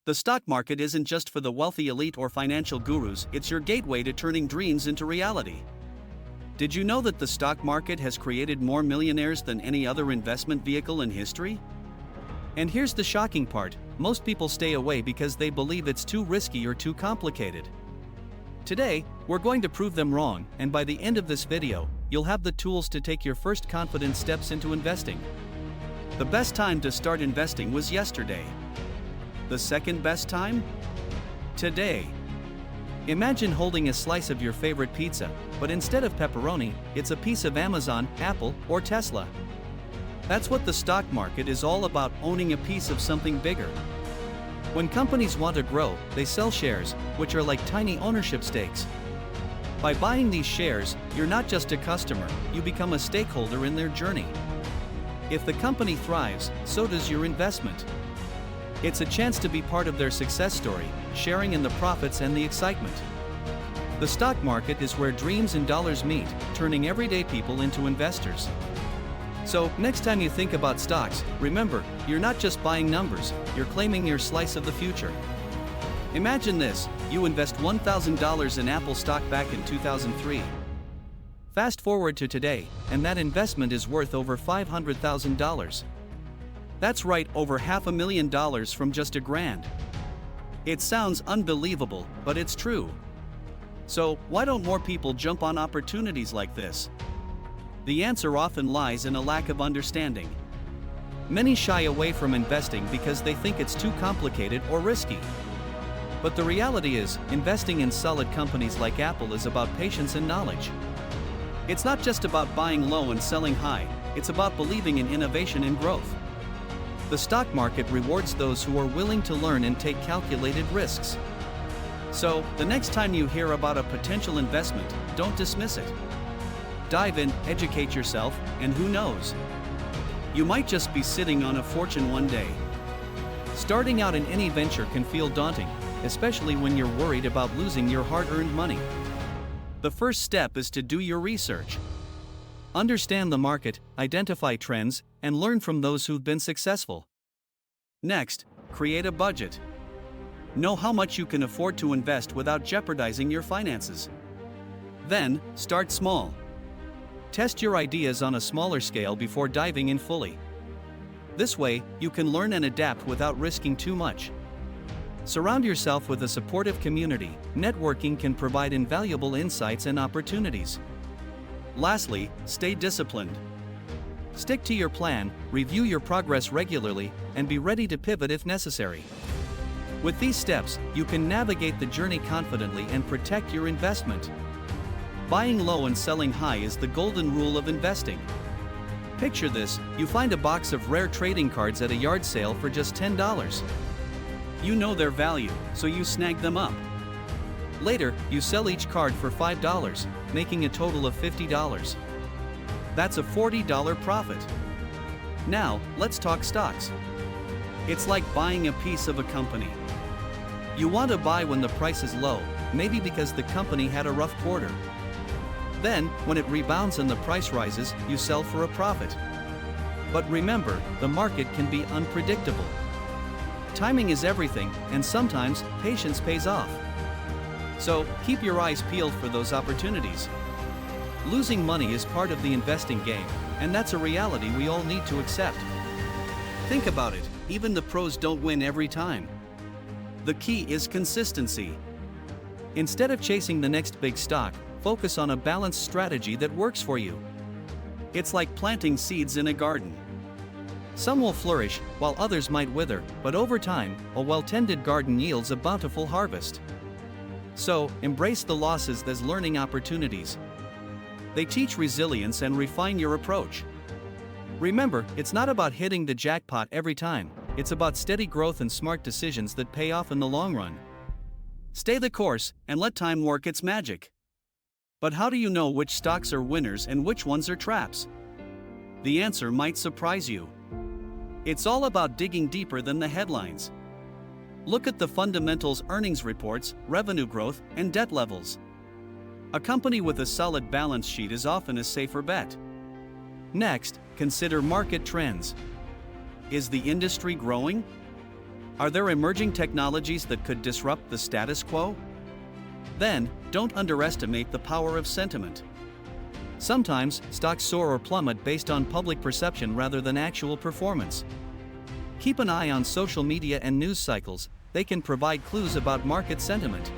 The stock market isn't just for the wealthy elite or financial gurus, it's your gateway to turning dreams into reality. Did you know that the stock market has created more millionaires than any other investment vehicle in history? And here's the shocking part: most people stay away because they believe it's too risky or too complicated. Today, we're going to prove them wrong, and by the end of this video, you'll have the tools to take your first confident steps into investing. The best time to start investing was yesterday. The second best time? Today. Imagine holding a slice of your favorite pizza, but instead of pepperoni, it's a piece of Amazon, Apple, or Tesla. That's what the stock market is all about: owning a piece of something bigger. When companies want to grow, they sell shares, which are like tiny ownership stakes. By buying these shares, you're not just a customer, you become a stakeholder in their journey. If the company thrives, so does your investment. It's a chance to be part of their success story, sharing in the profits and the excitement. The stock market is where dreams and dollars meet, turning everyday people into investors. So, next time you think about stocks, remember, you're not just buying numbers, you're claiming your slice of the future. Imagine this: you invest $1,000 in Apple stock back in 2003. Fast forward to today, and that investment is worth over $500,000. That's right, over $500,000 from just $1,000. It sounds unbelievable, but it's true. So, why don't more people jump on opportunities like this? The answer often lies in a lack of understanding. Many shy away from investing because they think it's too complicated or risky. But the reality is, investing in solid companies like Apple is about patience and knowledge. It's not just about buying low and selling high, it's about believing in innovation and growth. The stock market rewards those who are willing to learn and take calculated risks. So, the next time you hear about a potential investment, don't dismiss it. Dive in, educate yourself, and who knows? You might just be sitting on a fortune one day. Starting out in any venture can feel daunting, especially when you're worried about losing your hard-earned money. The first step is to do your research. Understand the market, identify trends, and learn from those who've been successful. Next, create a budget. Know how much you can afford to invest without jeopardizing your finances. Then, start small. Test your ideas on a smaller scale before diving in fully. This way, you can learn and adapt without risking too much. Surround yourself with a supportive community. Networking can provide invaluable insights and opportunities. Lastly, stay disciplined. Stick to your plan, review your progress regularly, and be ready to pivot if necessary. With these steps, you can navigate the journey confidently and protect your investment. Buying low and selling high is the golden rule of investing. Picture this: you find a box of rare trading cards at a yard sale for just $10. You know their value, so you snag them up. Later, you sell each card for $5, making a total of $50. That's a $40 profit. Now, let's talk stocks. It's like buying a piece of a company. You want to buy when the price is low, maybe because the company had a rough quarter. Then, when it rebounds and the price rises, you sell for a profit. But remember, the market can be unpredictable. Timing is everything, and sometimes, patience pays off. So, keep your eyes peeled for those opportunities. Losing money is part of the investing game, and that's a reality we all need to accept. Think about it, even the pros don't win every time. The key is consistency. Instead of chasing the next big stock, focus on a balanced strategy that works for you. It's like planting seeds in a garden. Some will flourish, while others might wither, but over time, a well-tended garden yields a bountiful harvest. So, embrace the losses as learning opportunities. They teach resilience and refine your approach. Remember, it's not about hitting the jackpot every time, it's about steady growth and smart decisions that pay off in the long run. Stay the course, and let time work its magic. But how do you know which stocks are winners and which ones are traps? The answer might surprise you. It's all about digging deeper than the headlines. Look at the fundamentals: earnings reports, revenue growth, and debt levels. A company with a solid balance sheet is often a safer bet. Next, consider market trends. Is the industry growing? Are there emerging technologies that could disrupt the status quo? Then, don't underestimate the power of sentiment. Sometimes, stocks soar or plummet based on public perception rather than actual performance. Keep an eye on social media and news cycles, they can provide clues about market sentiment.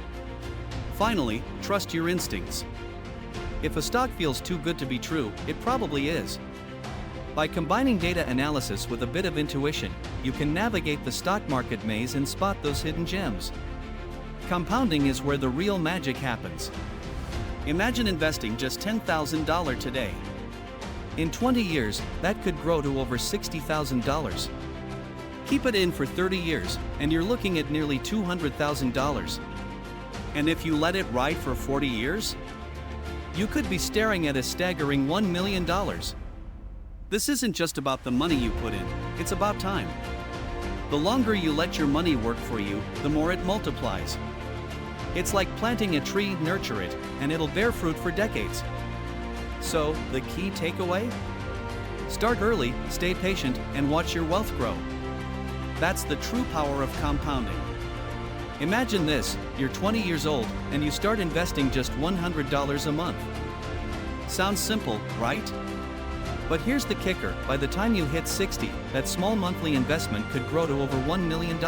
Finally, trust your instincts. If a stock feels too good to be true, it probably is. By combining data analysis with a bit of intuition, you can navigate the stock market maze and spot those hidden gems. Compounding is where the real magic happens. Imagine investing just $10,000 today. In 20 years, that could grow to over $60,000. Keep it in for 30 years, and you're looking at nearly $200,000. And if you let it ride for 40 years? You could be staring at a staggering $1 million. This isn't just about the money you put in, it's about time. The longer you let your money work for you, the more it multiplies. It's like planting a tree, nurture it, and it'll bear fruit for decades. So, the key takeaway? Start early, stay patient, and watch your wealth grow. That's the true power of compounding. Imagine this, you're 20 years old, and you start investing just $100 a month. Sounds simple, right? But here's the kicker, by the time you hit 60, that small monthly investment could grow to over $1 million.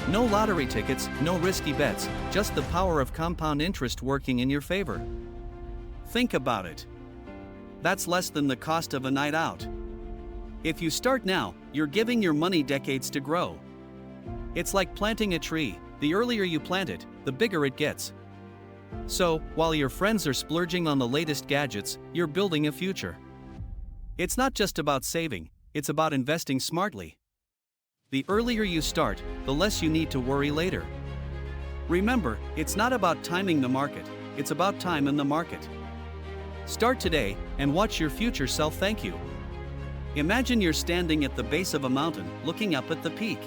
No lottery tickets, no risky bets, just the power of compound interest working in your favor. Think about it. That's less than the cost of a night out. If you start now, you're giving your money decades to grow. It's like planting a tree, the earlier you plant it, the bigger it gets. So, while your friends are splurging on the latest gadgets, you're building a future. It's not just about saving, it's about investing smartly. The earlier you start, the less you need to worry later. Remember, it's not about timing the market, it's about time in the market. Start today, and watch your future self thank you. Imagine you're standing at the base of a mountain, looking up at the peak.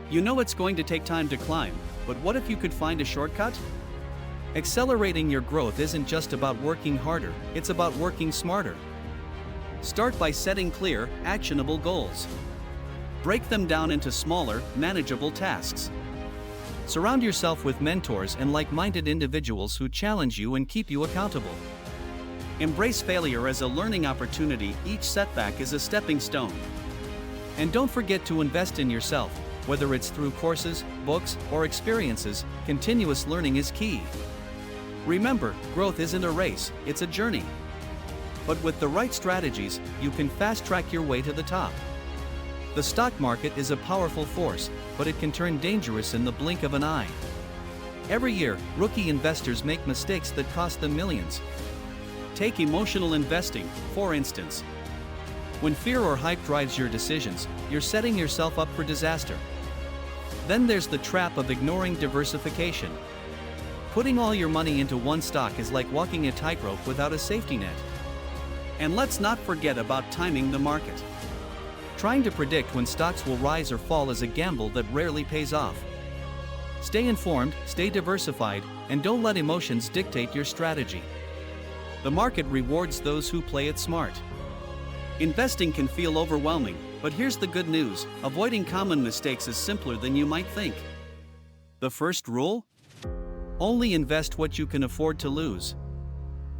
You know it's going to take time to climb, but what if you could find a shortcut? Accelerating your growth isn't just about working harder, it's about working smarter. Start by setting clear, actionable goals. Break them down into smaller, manageable tasks. Surround yourself with mentors and like-minded individuals who challenge you and keep you accountable. Embrace failure as a learning opportunity, each setback is a stepping stone. And don't forget to invest in yourself, whether it's through courses, books, or experiences, continuous learning is key. Remember, growth isn't a race, it's a journey. But with the right strategies, you can fast-track your way to the top. The stock market is a powerful force, but it can turn dangerous in the blink of an eye. Every year, rookie investors make mistakes that cost them millions. Take emotional investing, for instance. When fear or hype drives your decisions, you're setting yourself up for disaster. Then there's the trap of ignoring diversification. Putting all your money into one stock is like walking a tightrope without a safety net. And let's not forget about timing the market. Trying to predict when stocks will rise or fall is a gamble that rarely pays off. Stay informed, stay diversified, and don't let emotions dictate your strategy. The market rewards those who play it smart. Investing can feel overwhelming, but here's the good news: avoiding common mistakes is simpler than you might think. The first rule? Only invest what you can afford to lose.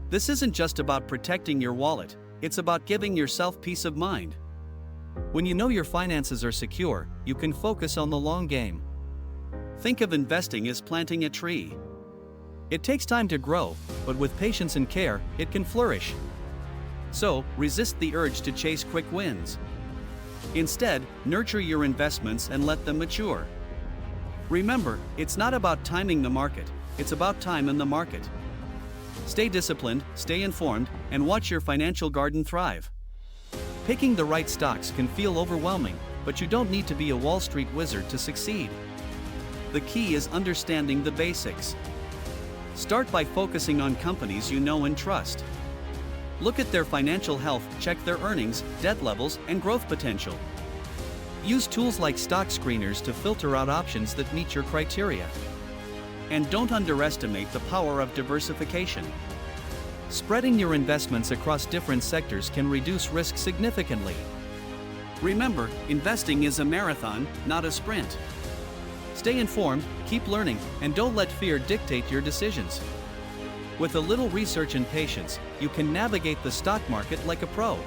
This isn't just about protecting your wallet, it's about giving yourself peace of mind. When you know your finances are secure, you can focus on the long game. Think of investing as planting a tree. It takes time to grow, but with patience and care, it can flourish. So, resist the urge to chase quick wins. Instead, nurture your investments and let them mature. Remember, it's not about timing the market, it's about time in the market. Stay disciplined, stay informed, and watch your financial garden thrive. Picking the right stocks can feel overwhelming, but you don't need to be a Wall Street wizard to succeed. The key is understanding the basics. Start by focusing on companies you know and trust. Look at their financial health, check their earnings, debt levels, and growth potential. Use tools like stock screeners to filter out options that meet your criteria. And don't underestimate the power of diversification. Spreading your investments across different sectors can reduce risk significantly. Remember, investing is a marathon, not a sprint. Stay informed, keep learning, and don't let fear dictate your decisions. With a little research and patience, you can navigate the stock market like a pro.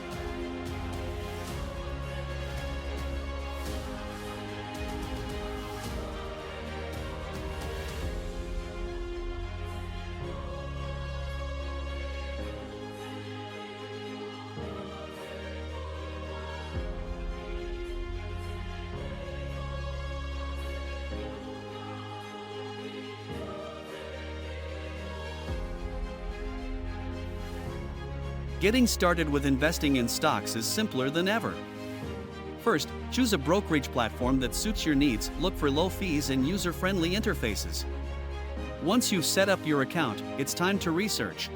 Getting started with investing in stocks is simpler than ever. First, choose a brokerage platform that suits your needs. Look for low fees and user-friendly interfaces. Once you've set up your account, it's time to research.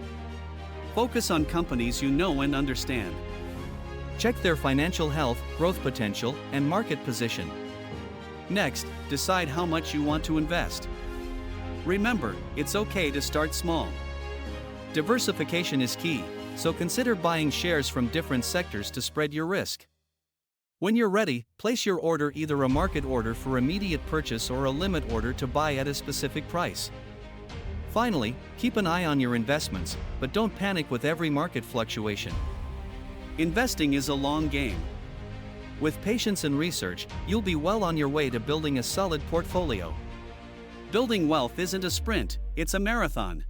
Focus on companies you know and understand. Check their financial health, growth potential, and market position. Next, decide how much you want to invest. Remember, it's okay to start small. Diversification is key, so consider buying shares from different sectors to spread your risk. When you're ready, place your order, either a market order for immediate purchase or a limit order to buy at a specific price. Finally, keep an eye on your investments, but don't panic with every market fluctuation. Investing is a long game. With patience and research, you'll be well on your way to building a solid portfolio. Building wealth isn't a sprint, it's a marathon.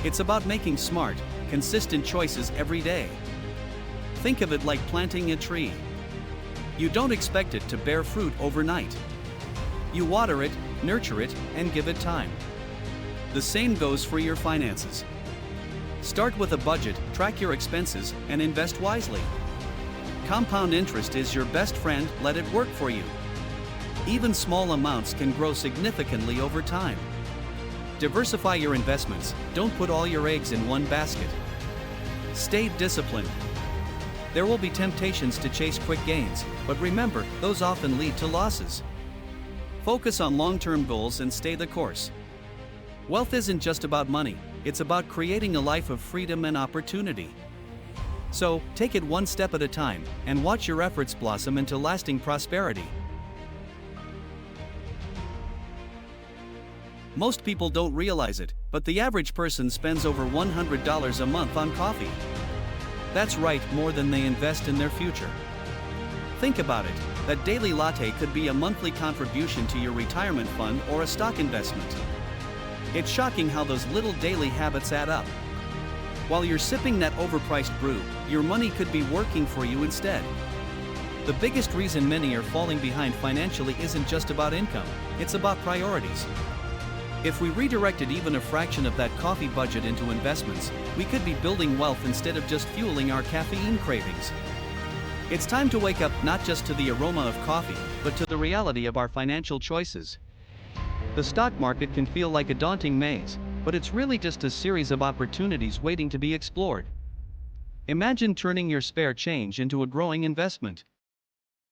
It's about making smart, consistent choices every day. Think of it like planting a tree. You don't expect it to bear fruit overnight. You water it, nurture it, and give it time. The same goes for your finances. Start with a budget, track your expenses, and invest wisely. Compound interest is your best friend, let it work for you. Even small amounts can grow significantly over time. Diversify your investments, don't put all your eggs in one basket. Stay disciplined. There will be temptations to chase quick gains, but remember, those often lead to losses. Focus on long-term goals and stay the course. Wealth isn't just about money, it's about creating a life of freedom and opportunity. So, take it one step at a time, and watch your efforts blossom into lasting prosperity. Most people don't realize it, but the average person spends over $100 a month on coffee. That's right, more than they invest in their future. Think about it, that daily latte could be a monthly contribution to your retirement fund or a stock investment. It's shocking how those little daily habits add up. While you're sipping that overpriced brew, your money could be working for you instead. The biggest reason many are falling behind financially isn't just about income, it's about priorities. If we redirected even a fraction of that coffee budget into investments, we could be building wealth instead of just fueling our caffeine cravings. It's time to wake up not just to the aroma of coffee, but to the reality of our financial choices. The stock market can feel like a daunting maze, but it's really just a series of opportunities waiting to be explored. Imagine turning your spare change into a growing investment.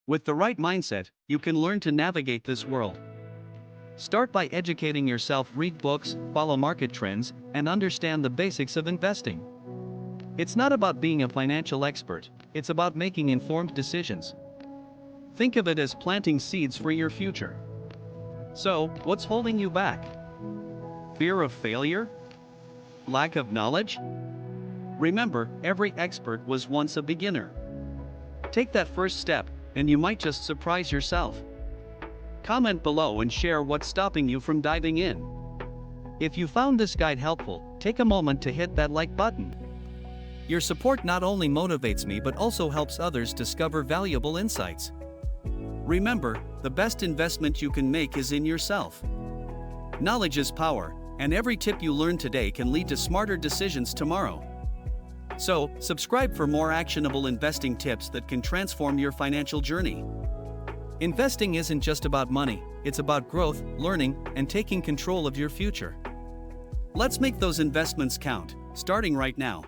With the right mindset, you can learn to navigate this world. Start by educating yourself, read books, follow market trends, and understand the basics of investing. It's not about being a financial expert, it's about making informed decisions. Think of it as planting seeds for your future. So, what's holding you back? Fear of failure? Lack of knowledge? Remember, every expert was once a beginner. Take that first step, and you might just surprise yourself. Comment below and share what's stopping you from diving in. If you found this guide helpful, take a moment to hit that like button. Your support not only motivates me but also helps others discover valuable insights. Remember, the best investment you can make is in yourself. Knowledge is power, and every tip you learn today can lead to smarter decisions tomorrow. So, subscribe for more actionable investing tips that can transform your financial journey. Investing isn't just about money, it's about growth, learning, and taking control of your future. Let's make those investments count, starting right now.